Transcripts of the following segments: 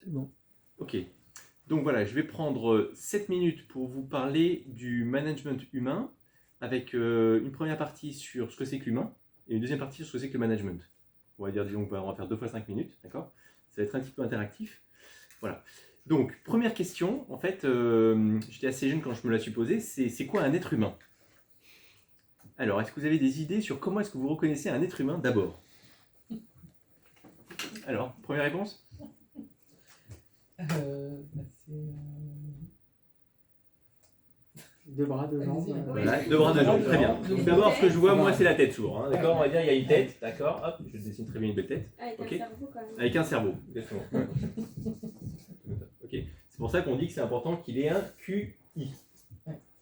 C'est bon. Ok. Donc voilà, je vais prendre 7 minutes pour vous parler du management humain avec une première partie sur ce que c'est que l'humain et une deuxième partie sur ce que c'est que le management. On va dire, disons, on va faire 2 fois 5 minutes, d'accord? Ça va être un petit peu interactif. Voilà. Donc, première question, en fait, j'étais assez jeune quand je me la suis posée, c'est quoi un être humain? Alors, est-ce que vous avez des idées sur comment est-ce que vous reconnaissez un être humain d'abord? Alors, première réponse? C'est deux bras, deux jambes. Voilà, 2 bras, 2 jambes, très bien. Donc d'abord, ce que je vois, moi, c'est la tête souvent. Hein, d'accord? On va dire, il y a une tête, d'accord? Hop, je dessine très bien une belle tête. Avec Ok. un cerveau quand même. Avec un cerveau, exactement. Ok. C'est pour ça qu'on dit que c'est important qu'il ait un QI.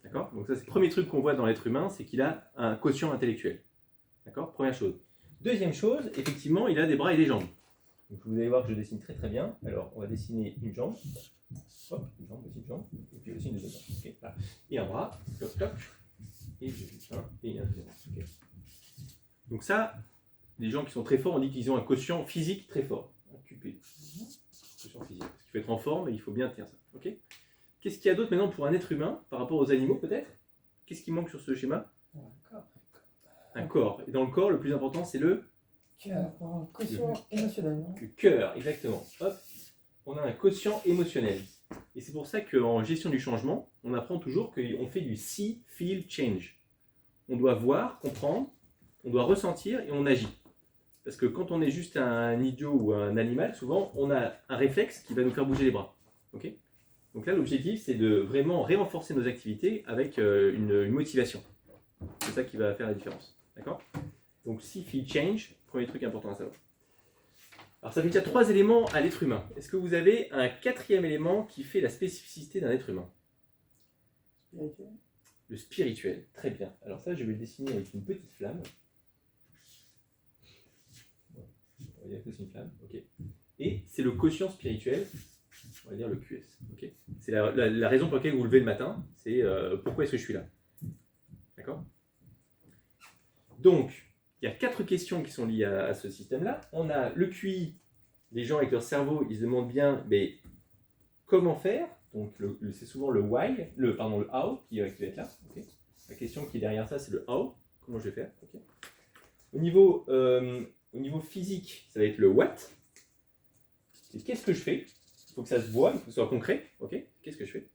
D'accord? Donc ça, c'est le premier truc qu'on voit dans l'être humain, c'est qu'il a un quotient intellectuel. D'accord? Première chose. Deuxième chose, effectivement, il a des bras et des jambes. Donc vous allez voir que je dessine très très bien. Alors, on va dessiner une jambe. Hop, une jambe, aussi une jambe. Et puis aussi une deuxième jambe. Ok, voilà. Et un bras. Toc, toc. Et un et un deuxième. Ok. Donc ça, les gens qui sont très forts, on dit qu'ils ont un quotient physique très fort. Un QP. Quotient physique. Parce qu'il faut être en forme et il faut bien tenir ça. Ok. Qu'est-ce qu'il y a d'autre maintenant pour un être humain par rapport aux animaux peut-être? Qu'est-ce qui manque sur ce schéma? Un corps. Et dans le corps, le plus important, c'est le Cœur, quotient émotionnel. le cœur, exactement. Hop, on a un quotient émotionnel. Et c'est pour ça qu'en gestion du changement, on apprend toujours qu'on fait du see, feel, change. On doit voir, comprendre, on doit ressentir et on agit. Parce que quand on est juste un idiot ou un animal, souvent, on a un réflexe qui va nous faire bouger les bras. Ok? Donc là, l'objectif, c'est de vraiment renforcer nos activités avec une motivation. C'est ça qui va faire la différence. D'accord? Donc, see, feel, change, premier truc important à savoir. Alors, ça fait déjà 3 éléments à l'être humain. Est-ce que vous avez un 4e élément qui fait la spécificité d'un être humain? Spirituel. Le spirituel. Très bien. Alors ça, je vais le dessiner avec une petite flamme. On va dire que c'est une flamme. Ok. Et c'est le quotient spirituel. On va dire le QS. Ok. C'est la raison pour laquelle vous vous levez le matin. C'est pourquoi est-ce que je suis là? D'accord? Donc, il y a 4 questions qui sont liées à ce système-là. On a le QI. Les gens avec leur cerveau, ils se demandent bien mais, comment faire. Donc, c'est souvent le why, le how qui va être là. Okay. La question qui est derrière ça, c'est le how. Comment je vais faire? Okay. Au niveau physique, ça va être le what. C'est qu'est-ce que je fais? Il faut que ça se voit, il faut que ce soit concret. Okay. Qu'est-ce que je fais?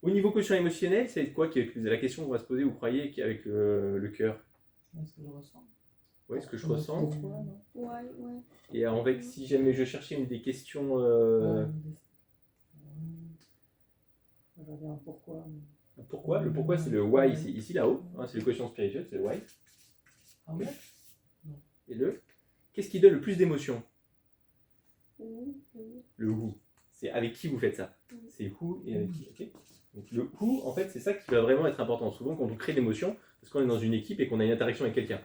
Au niveau quotient émotionnel, c'est quoi la question qu'on va se poser, vous croyez, avec le cœur? Ce que je ressens. Oui, ce que je ressens. Ouais. Et avec, si jamais je cherchais une des questions. Pourquoi? Pourquoi? Le pourquoi, c'est le why, c'est ici là-haut. Hein, c'est le quotient spirituel, c'est le why. Ah ouais? Et qu'est-ce qui donne le plus d'émotion? Le who. C'est avec qui vous faites ça. C'est who et avec qui. Okay. Donc le who, en fait, c'est ça qui va vraiment être important. Souvent, quand on crée l'émotion, parce qu'on est dans une équipe et qu'on a une interaction avec quelqu'un.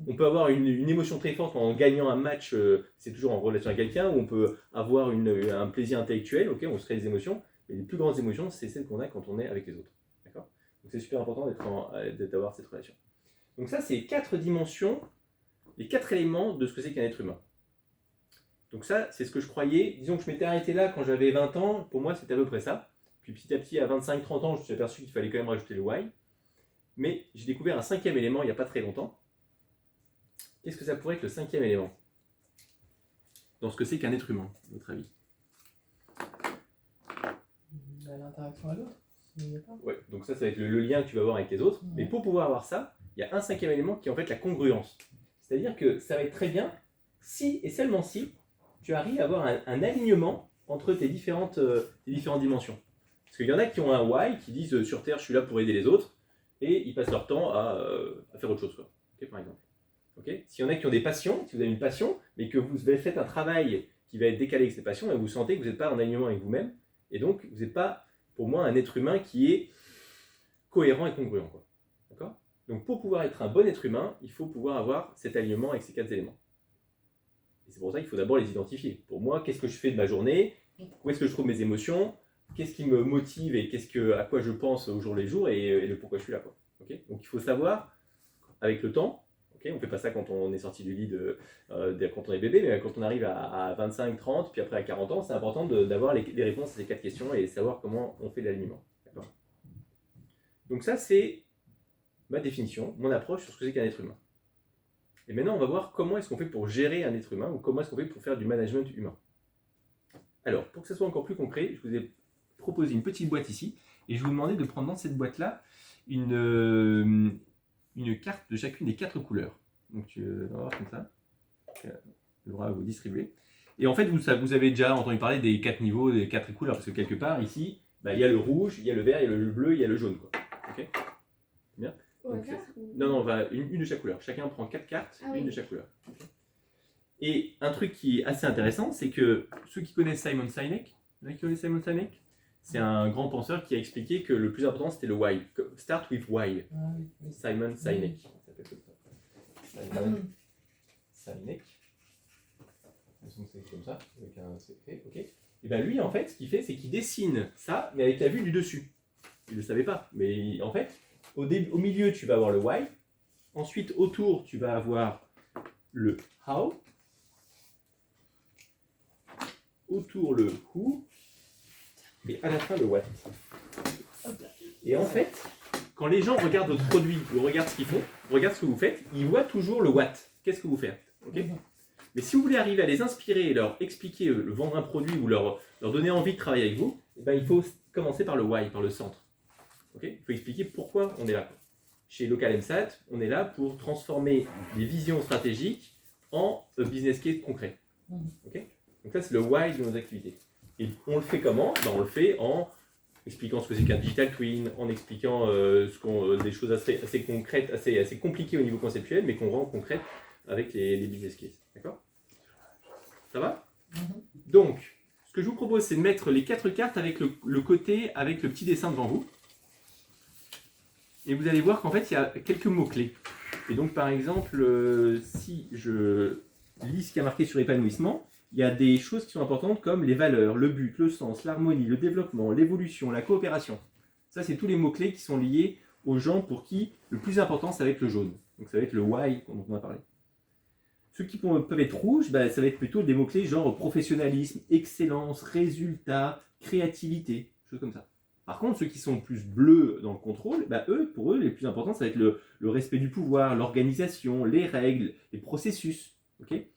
On peut avoir une émotion très forte en gagnant un match, c'est toujours en relation avec quelqu'un, ou on peut avoir un plaisir intellectuel, ok, on se crée des émotions, mais les plus grandes émotions, c'est celles qu'on a quand on est avec les autres. D'accord? Donc c'est super important d'avoir cette relation. Donc ça, c'est 4 dimensions, les 4 éléments de ce que c'est qu'un être humain. Donc ça, c'est ce que je croyais. Disons que je m'étais arrêté là quand j'avais 20 ans, pour moi, c'était à peu près ça. Puis petit à petit, à 25-30 ans, je me suis aperçu qu'il fallait quand même rajouter le why. Mais j'ai découvert un 5e élément il n'y a pas très longtemps. Qu'est-ce que ça pourrait être le 5e élément dans ce que c'est qu'un être humain, à votre avis? L'interaction à l'autre. Ouais, donc ça va être le lien que tu vas avoir avec les autres. Ouais. Mais pour pouvoir avoir ça, il y a un 5e élément qui est en fait la congruence. C'est-à-dire que ça va être très bien si et seulement si tu arrives à avoir un alignement entre tes différentes dimensions. Parce qu'il y en a qui ont un why, qui disent sur Terre, je suis là pour aider les autres, et ils passent leur temps à faire autre chose, quoi. Okay, par exemple. Okay. S'il y en a qui ont des passions, si vous avez une passion, mais que vous faites un travail qui va être décalé avec ces passions, et vous sentez que vous n'êtes pas en alignement avec vous-même, et donc vous n'êtes pas, pour moi, un être humain qui est cohérent et congruent. Quoi. D'accord ? Donc pour pouvoir être un bon être humain, il faut pouvoir avoir cet alignement avec ces 4 éléments. Et c'est pour ça qu'il faut d'abord les identifier. Pour moi, qu'est-ce que je fais de ma journée? Où est-ce que je trouve mes émotions? Qu'est-ce qui me motive et à quoi je pense au jour les jours et le pourquoi je suis là. Quoi. Okay ? Donc il faut savoir, avec le temps, Okay, on ne fait pas ça quand on est sorti du lit, quand on est bébé, mais quand on arrive à 25, 30, puis après à 40 ans, c'est important d'avoir les réponses à ces 4 questions et savoir comment on fait l'alignement. Donc ça, c'est ma définition, mon approche sur ce que c'est qu'un être humain. Et maintenant, on va voir comment est-ce qu'on fait pour gérer un être humain ou comment est-ce qu'on fait pour faire du management humain. Alors, pour que ça soit encore plus concret, je vous ai proposé une petite boîte ici et je vais vous demander de prendre dans cette boîte-là une carte de chacune des 4 couleurs. Donc, tu vas voir comme ça. Le bras à vous distribuer. Et en fait, vous avez déjà entendu parler des 4 niveaux, des 4 couleurs, parce que quelque part, ici, il y a le rouge, il y a le vert, il y a le bleu, il y a le jaune. Quoi. Ok ? Bien ? Donc, non, une de chaque couleur. Chacun prend 4 cartes, une de chaque couleur. Okay. Et un truc qui est assez intéressant, c'est que ceux qui connaissent Simon Sinek, c'est un grand penseur qui a expliqué que le plus important c'était le why. Start with why. Simon Sinek. Simon Sinek. C'est comme ça, avec un secret, ok. Et bien lui, en fait, ce qu'il fait, c'est qu'il dessine ça, mais avec la vue du dessus. Il ne le savait pas, mais en fait, au milieu, tu vas avoir le why. Ensuite, autour, tu vas avoir le how. Autour, le who. Et à la fin, le what. Et en fait, quand les gens regardent votre produit ou regardent ce qu'ils font, regardent ce que vous faites, ils voient toujours le what. Qu'est-ce que vous faites, okay. Mais si vous voulez arriver à les inspirer et leur expliquer, vendre un produit ou leur donner envie de travailler avec vous, eh ben, il faut commencer par le why, par le centre. Okay, il faut expliquer pourquoi on est là. Chez Local MSAT, on est là pour transformer des visions stratégiques en business case concret. Okay, donc ça, c'est le why de nos activités. Et on le fait comment? Ben, on le fait en expliquant ce que c'est qu'un digital twin, en expliquant des choses assez concrètes, assez compliquées au niveau conceptuel, mais qu'on rend concrètes avec les business cases. D'accord? Ça va? Donc, ce que je vous propose, c'est de mettre les 4 cartes avec le côté, avec le petit dessin devant vous. Et vous allez voir qu'en fait, il y a quelques mots-clés. Et donc, par exemple, si je lis ce qui a marqué sur épanouissement, il y a des choses qui sont importantes comme les valeurs, le but, le sens, l'harmonie, le développement, l'évolution, la coopération. Ça, c'est tous les mots-clés qui sont liés aux gens pour qui le plus important, ça va être le jaune. Donc, ça va être le why dont on a parlé. Ceux qui peuvent être rouges, ça va être plutôt des mots-clés genre professionnalisme, excellence, résultat, créativité, choses comme ça. Par contre, ceux qui sont plus bleus dans le contrôle, pour eux, les plus importants, ça va être le respect du pouvoir, l'organisation, les règles, les processus. Okay,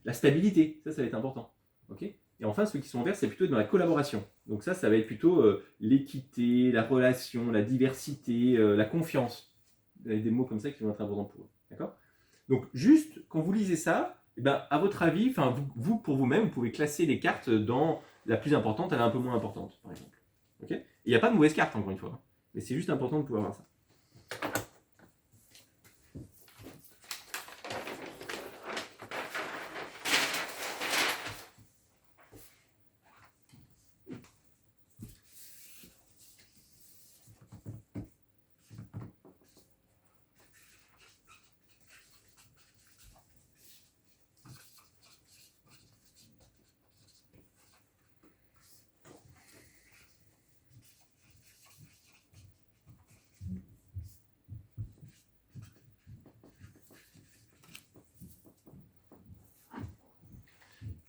la stabilité, ça va être important. Okay, et enfin, ceux qui sont en vert, c'est plutôt dans la collaboration. Donc ça va être plutôt l'équité, la relation, la diversité, la confiance. Vous avez des mots comme ça qui vont être importants pour eux. D'accord ? Donc juste, quand vous lisez ça, à votre avis, vous pour vous-même, vous pouvez classer les cartes dans la plus importante à la un peu moins importante, par exemple. Okay, il n'y a pas de mauvaise carte, encore une fois. Mais c'est juste important de pouvoir voir ça.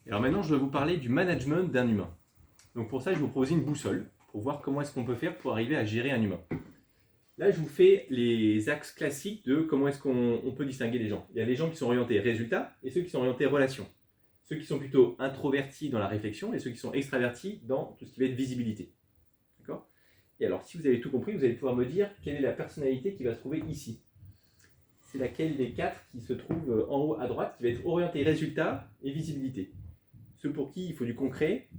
Alors maintenant, je vais vous parler du management d'un humain. Donc pour ça, je vais vous proposer une boussole pour voir comment est-ce qu'on peut faire pour arriver à gérer un humain. Là, je vous fais les axes classiques de comment est-ce qu'on peut distinguer les gens. Il y a les gens qui sont orientés résultats et ceux qui sont orientés relations. Ceux qui sont plutôt introvertis dans la réflexion et ceux qui sont extravertis dans tout ce qui va être visibilité. D'accord ? Et alors, si vous avez tout compris, vous allez pouvoir me dire quelle est la personnalité qui va se trouver ici. C'est laquelle des 4 qui se trouve en haut à droite, qui va être orientée résultats et visibilité. Ceux pour qui il faut du concret,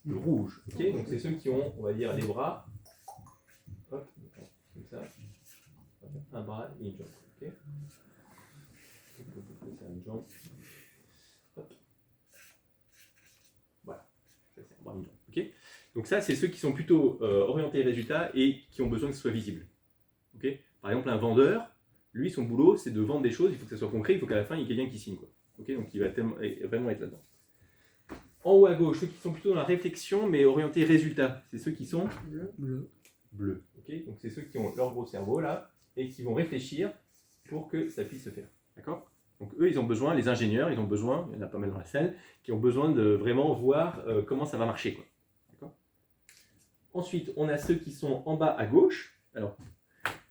le rouge. Okay, donc c'est ceux qui ont, on va dire, les bras, hop, comme ça, un bras et une jambe. Okay. Une jambe. Hop. Voilà, ça c'est un bras et une jambe. Okay. Donc ça, c'est ceux qui sont plutôt orientés résultats et qui ont besoin que ce soit visible. Okay. Par exemple, un vendeur, lui, son boulot, c'est de vendre des choses, il faut que ça soit concret, il faut qu'à la fin, il y ait quelqu'un qui signe, quoi. Okay, donc il va vraiment être là-dedans. En haut à gauche, ceux qui sont plutôt dans la réflexion, mais orientés résultats, c'est ceux qui sont bleu. Okay, donc c'est ceux qui ont leur gros cerveau là, et qui vont réfléchir pour que ça puisse se faire. D'accord? Donc eux, ils ont besoin, les ingénieurs, ils ont besoin, il y en a pas mal dans la salle, qui ont besoin de vraiment voir comment ça va marcher, quoi. D'accord? Ensuite, on a ceux qui sont en bas à gauche. Alors,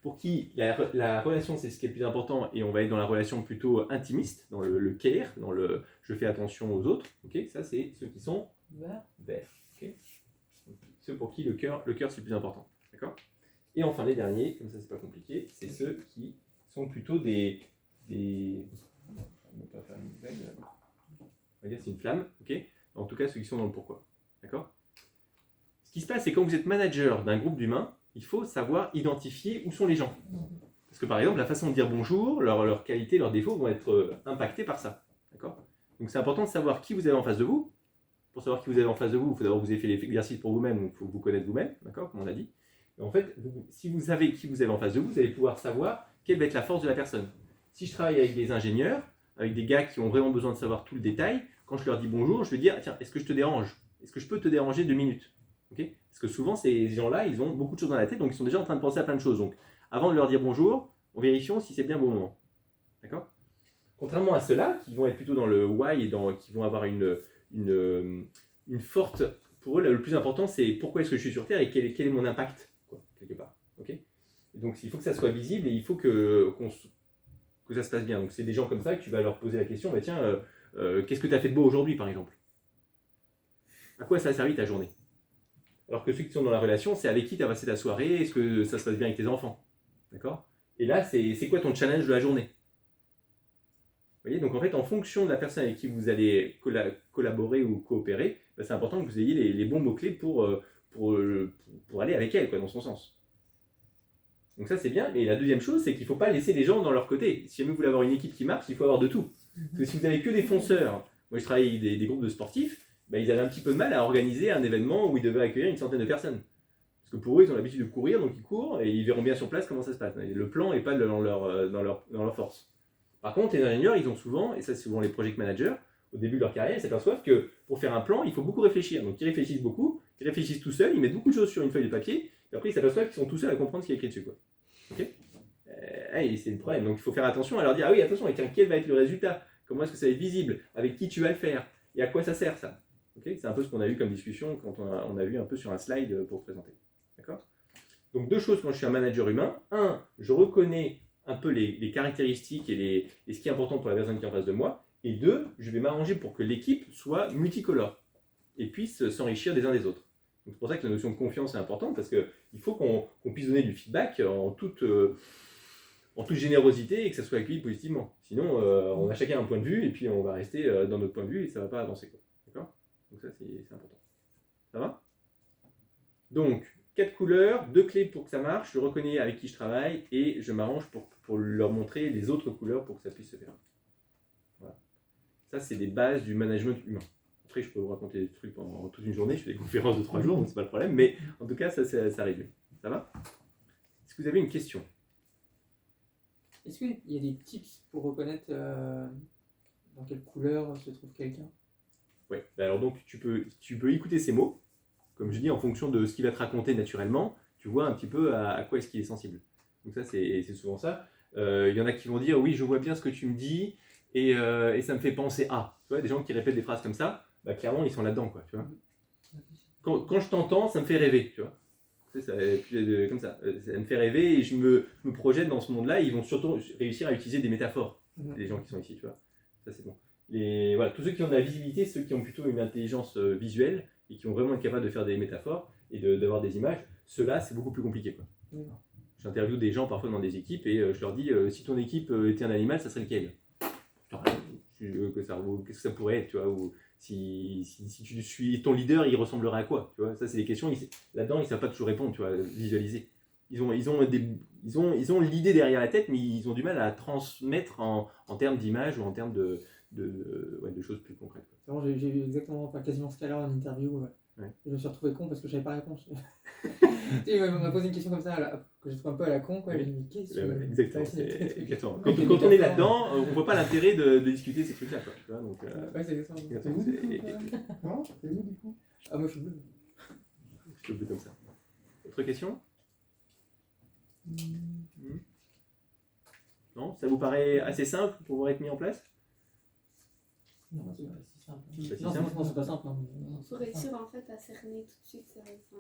pour qui la relation, c'est ce qui est le plus important, et on va être dans la relation plutôt intimiste, dans le care, dans le je fais attention aux autres. Ok, ça, c'est ceux qui sont verts. Okay, ceux pour qui le cœur c'est le plus important. D'accord? Et enfin, les derniers, comme ça, c'est pas compliqué, c'est ceux qui sont plutôt des on va pas faire une blague, on va dire c'est une flamme, ok? En tout cas, ceux qui sont dans le pourquoi. D'accord? Ce qui se passe, c'est quand vous êtes manager d'un groupe d'humains, il faut savoir identifier où sont les gens. Parce que par exemple, la façon de dire bonjour, leurs qualités, leurs défauts vont être impactés par ça. D'accord? Donc c'est important de savoir qui vous avez en face de vous. Pour savoir qui vous avez en face de vous, il faut d'abord que vous ayez fait l'exercice pour vous-même, donc il faut vous connaître vous-même, d'accord, comme on a dit. Et en fait, si vous savez qui vous avez en face de vous, vous allez pouvoir savoir quelle va être la force de la personne. Si je travaille avec des ingénieurs, avec des gars qui ont vraiment besoin de savoir tout le détail, quand je leur dis bonjour, je vais dire, tiens, est-ce que je te dérange? Est-ce que je peux te déranger 2 minutes? Okay? Parce que souvent, ces gens-là, ils ont beaucoup de choses dans la tête, donc ils sont déjà en train de penser à plein de choses. Donc, avant de leur dire bonjour, on vérifie si c'est bien le bon moment. D'accord? Contrairement à ceux-là, qui vont être plutôt dans le why et qui vont avoir une forte... Pour eux, le plus important, c'est pourquoi est-ce que je suis sur Terre et quel est mon impact, quoi, quelque part. Okay? Et donc, il faut que ça soit visible et il faut que ça se passe bien. Donc, c'est des gens comme ça que tu vas leur poser la question, bah, tiens, qu'est-ce que tu as fait de beau aujourd'hui, par exemple? À quoi ça a servi ta journée? Alors que ceux qui sont dans la relation, c'est avec qui tu as passé ta soirée, est-ce que ça se passe bien avec tes enfants? D'accord? Et là, c'est quoi ton challenge de la journée? Vous voyez, donc en fait, en fonction de la personne avec qui vous allez collaborer ou coopérer, bah, c'est important que vous ayez les bons mots-clés pour aller avec elle, quoi, dans son sens. Donc ça, c'est bien. Et la deuxième chose, c'est qu'il ne faut pas laisser les gens dans leur côté. Si jamais vous voulez avoir une équipe qui marche, il faut avoir de tout. Parce que si vous avez que des fonceurs, moi je travaille avec des groupes de sportifs, bah, ils avaient un petit peu de mal à organiser un événement où ils devaient accueillir une centaine de personnes. Parce que pour eux, ils ont l'habitude de courir, donc ils courent et ils verront bien sur place comment ça se passe. Et le plan n'est pas dans leur force. Par contre, les ingénieurs, ils ont souvent, et ça c'est souvent les project managers, au début de leur carrière, ils s'aperçoivent que pour faire un plan, il faut beaucoup réfléchir. Donc ils réfléchissent beaucoup, ils réfléchissent tout seuls, ils mettent beaucoup de choses sur une feuille de papier, et après ils s'aperçoivent qu'ils sont tout seuls à comprendre ce qui est écrit dessus. Quoi. Okay, et c'est le problème. Donc il faut faire attention à leur dire, ah oui, attention, et tiens, quel va être le résultat? Comment est-ce que ça va être visible? Avec qui tu vas le faire? Et à quoi ça sert ça? Okay, c'est un peu ce qu'on a eu comme discussion quand on a vu un peu sur un slide pour présenter. D'accord? Donc deux choses quand je suis un manager humain. Un, je reconnais un peu les caractéristiques et ce qui est important pour la personne qui est en face de moi. Et deux, je vais m'arranger pour que l'équipe soit multicolore et puisse s'enrichir des uns des autres. C'est pour ça que la notion de confiance est importante parce qu'il faut qu'on puisse donner du feedback en toute générosité et que ça soit accueilli positivement. Sinon, on a chacun un point de vue et puis on va rester dans notre point de vue et ça ne va pas avancer. D'accord? Donc ça, c'est important. Ça va? Donc, 4 couleurs, 2 clés pour que ça marche, je reconnais avec qui je travaille et je m'arrange pour leur montrer les autres couleurs pour que ça puisse se faire. Voilà. Ça, c'est des bases du management humain. Après, je peux vous raconter des trucs pendant toute une journée, je fais des conférences de 3 jours, donc c'est pas le problème, mais en tout cas, ça résume. Ça va? Est-ce que vous avez une question? Est-ce qu'il y a des tips pour reconnaître dans quelle couleur se trouve quelqu'un? Oui, alors donc tu peux écouter ces mots. Comme je dis, en fonction de ce qu'il va te raconter naturellement, tu vois un petit peu à quoi est-ce qu'il est sensible. Donc ça, c'est souvent ça. Il y en a qui vont dire, oui, je vois bien ce que tu me dis, et ça me fait penser à. Tu vois, des gens qui répètent des phrases comme ça, bah, clairement, ils sont là-dedans, quoi, tu vois. Quand je t'entends, ça me fait rêver, tu vois. Ça, comme ça. Ça me fait rêver, et je me projette dans ce monde-là, et ils vont surtout réussir à utiliser des métaphores, les gens qui sont ici, tu vois. Ça, c'est bon. Voilà, tous ceux qui ont de la visibilité, ceux qui ont plutôt une intelligence visuelle, et qui vont vraiment être capables de faire des métaphores et d'avoir des images, ceux-là, c'est beaucoup plus compliqué. Quoi. J'interviewe des gens parfois dans des équipes et je leur dis si ton équipe était un animal, ça serait lequel? Qu'est-ce que ça pourrait être, tu vois, ou si tu suis ton leader, il ressemblerait à quoi, tu vois? Ça, c'est des questions. Là-dedans, ils ne savent pas toujours répondre, tu vois, visualiser. Ils ont l'idée derrière la tête, mais ils ont du mal à transmettre en termes d'image ou en termes de choses plus concrètes. Bon, j'ai vu exactement, enfin, quasiment ce cas-là en interview. Ouais. Je me suis retrouvé con parce que je n'avais pas réponse. Il m'a posé une question comme ça que j'ai trouvé un peu à la con. Quoi. Oui. J'ai dit, qu'est-ce que exactement. Quand on est là-dedans, on ne voit pas l'intérêt de discuter ces trucs-là. Quoi, tu vois, donc, ouais, c'est exactement. T'es où du coup? Non, t'es où du coup? Ah, moi je suis bleu. Je suis bleu comme ça. Autre question? Non? Ça vous paraît assez simple pour pouvoir être mis en place? Non, c'est pas si simple. Pas si Non, simple. franchement, c'est pas simple. Hein. Il faut réussir en fait à cerner tout de suite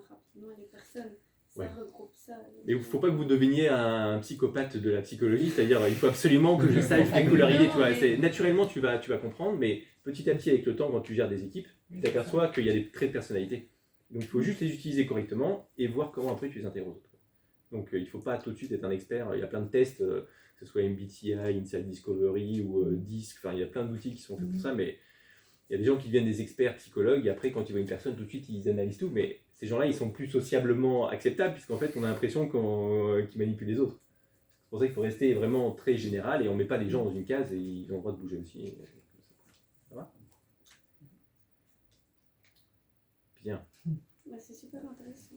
rapidement les personnes. Ça Ouais. regroupe ça. Mais il ne faut pas que vous deveniez un psychopathe de la psychologie, c'est-à-dire il faut absolument que je sache décoloriser, tu vois. Naturellement, tu vas comprendre, mais petit à petit, avec le temps, quand tu gères des équipes, tu t'aperçois qu'il y a des traits de personnalité. Donc il faut juste les utiliser correctement et voir comment après tu les intègres aux autres. Donc il ne faut pas tout de suite être un expert. Il y a plein de tests, que ce soit MBTI, Insight Discovery ou DISC, enfin il y a plein d'outils qui sont faits pour ça, mais il y a des gens qui deviennent des experts psychologues et après quand ils voient une personne, tout de suite ils analysent tout, mais ces gens-là ils sont plus sociablement acceptables puisqu'en fait on a l'impression qu'ils manipulent les autres. C'est pour ça qu'il faut rester vraiment très général et on ne met pas les gens dans une case et ils ont le droit de bouger aussi. Ça va? Bien. Bah, c'est super intéressant.